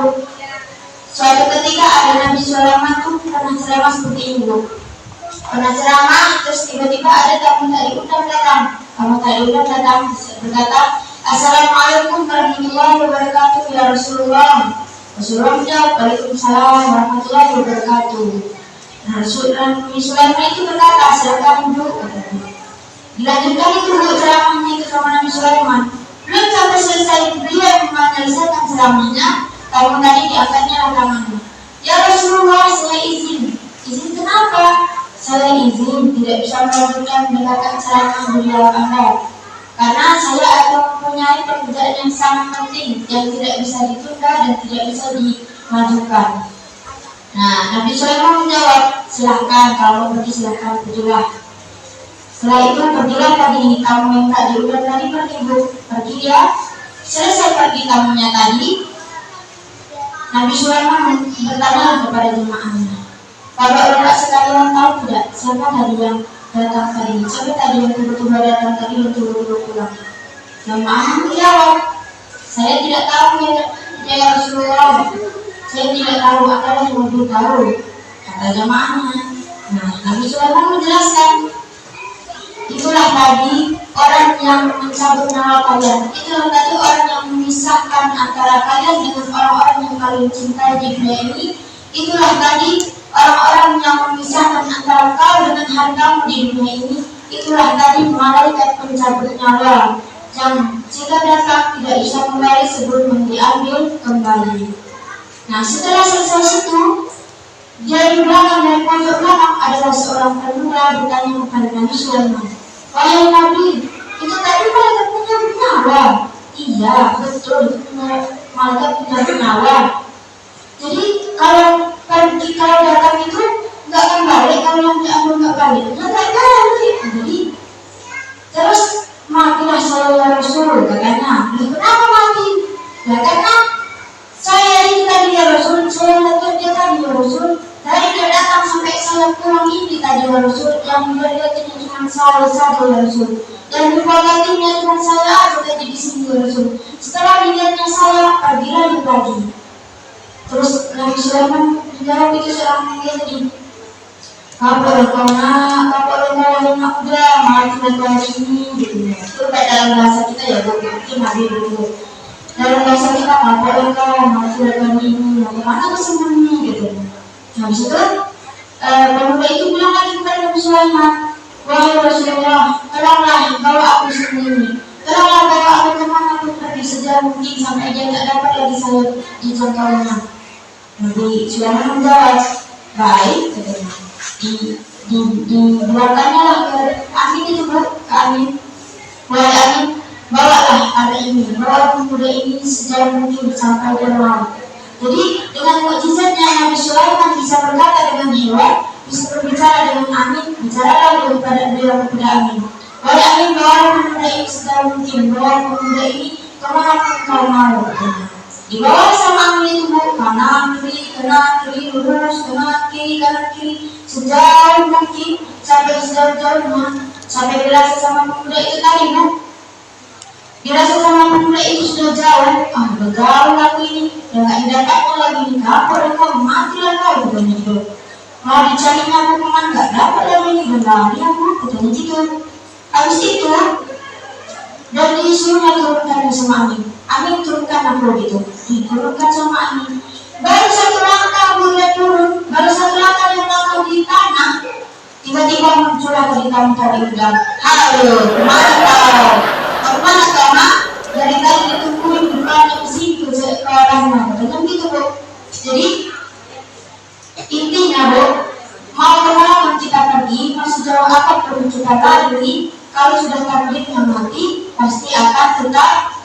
tahu suatu ketika ada Nabi Sulaiman tuh pernah ceramah seperti ini Bu. Pernah ceramah terus tiba-tiba ada tamu tak diundang datang. Tamu tak diundang datang berkata, Assalamualaikum warahmatullahi wabarakatuh ya Rasulullah. Rasulullah menjawab, Waalaikumsalam warahmatullahi wabarakatuh. Nah, Nabi Sulaiman itu berkata, silakan duduk. Dilanjutkan itu ceramahnya itu sama Nabi Sulaiman. Belum sampai selesai beliau menyelesaikan ceramahnya, tamu tadi diangkatnya tangannya. Ya Rasulullah, saya izin. Izin kenapa? Saya izin tidak bisa melanjutkan mendengarkan ceramah beliau Anda. Karena saya akan mempunyai pekerjaan yang sangat penting yang tidak bisa ditunda dan tidak bisa dimajukan. Nah, Nabi Sulaiman menjawab, silahkan, kalau mau pergi silahkan, pergilah. Setelah itu pergilah tadi tamu yang tak diundang tadi pergi Bu. Pergi dia, selesai pergi tamunya tadi, Nabi Sulaiman bertanya kepada jemaahnya, kalau orang sekalian tahu tidak siapa tadi yang datang tadi? Siapa tadi yang tiba-tiba datang tadi dan tiba-tiba pulang? Jemaah menjawab, saya tidak tahu ya Rasulullah. Saya tidak tahu, apa yang lebih tahu, kata jemaahnya. Nah, Nabi Sulaiman menjelaskan, itulah tadi orang yang mencabut nyawa kalian. Itulah tadi orang yang memisahkan antara kalian dengan orang-orang yang kalian cintai di dunia ini. Itulah tadi orang-orang yang memisahkan antara kau dengan hartamu di dunia ini. Itulah tadi malaikat pencabut nyawa yang jika datang tidak bisa kembali sebelum diambil kembali. Nah, setelah selesai itu, dari belakang dari pojok belakang adalah seorang pemuda bertanya kepada Nabi Sulaiman, wahai Nabi, itu tadi malaikat pencabut nyawa? Iya, betul, malaikat pencabut nyawa. Jadi kalau datang itu nggak akan balik, kalau yang diambil nggak balik, nggak balik. Jadi terus matilah saya ya Rasul, katanya. Kenapa mati? Ya karena saya ini tadi ya Rasul, saya lihat dia tadi ya Rasul. Dari dia datang sampai saya pulang ini tadi ya Rasul, yang dilihatnya cuma saya saja ya Rasul. Dan dipotongnya cuma saya aja tadi di sini ya Rasul. Setelah dilihatnya saya, pergilah dia lagi. Terus Nabi Sulaiman menjawab itu seorang yang tadi, kapal kau nak udah mati dan sini gitu ya. Itu kayak dalam bahasa kita ya Bu, mungkin Nabi begitu. Dalam bahasa kita kapal kau mati dan ini, bagaimana kesenangannya gitu. Habis itu pemuda itu bilang lagi kepada Nabi Sulaiman, wahai Rasulullah, tolonglah bawa aku sendiri. Tolonglah bawa aku kemana pun pergi sejauh mungkin sampai dia tak dapat lagi saya dijangkaunya. Nabi Sulaiman menjawab, baik, katanya. Dibuatkannya lah ke angin itu ke angin. Wahai angin, bawalah hari ini, bawa pemuda ini sejauh mungkin sampai dia mau. Jadi dengan mukjizatnya Nabi Sulaiman bisa berkata dengan hewan, bisa berbicara dengan angin, bicaralah kepada beliau kepada angin. Wahai angin, bawa pemuda ini sejauh mungkin, bawa pemuda ini kemana pun kau mau. Dibawa sama angin itu Bu, kanan kiri, lurus, kanan kiri, sejauh mungkin sampai sejauh-jauhnya, sampai dirasa sama pemuda itu tadi Bu. Dirasa sama pemuda itu sudah jauh, udah jauh lagi ini, dan gak didapatkan lagi ini, kapal kau, matilah kau, katanya gitu. Mau dicarinya Bu kemana, gak dapat lagi ini, benar ya Bu, katanya gitu. Habis itu, dan disuruhnya turunkan sama angin. Angin turunkan aku gitu, diturunkan sama angin. Baru satu langkah dia turun, baru satu langkah dia melangkah di tanah, tiba-tiba muncullah dari tamu tadi udang. Halo, kemana kau? Kemana kau nak? Dari tadi ditungguin bukannya ke situ ke arahnya, katanya gitu Bu. Jadi intinya Bu, mau kemana kita pergi, mau sejauh apapun kita lari, kalau sudah takdirnya mati, pasti akan tetap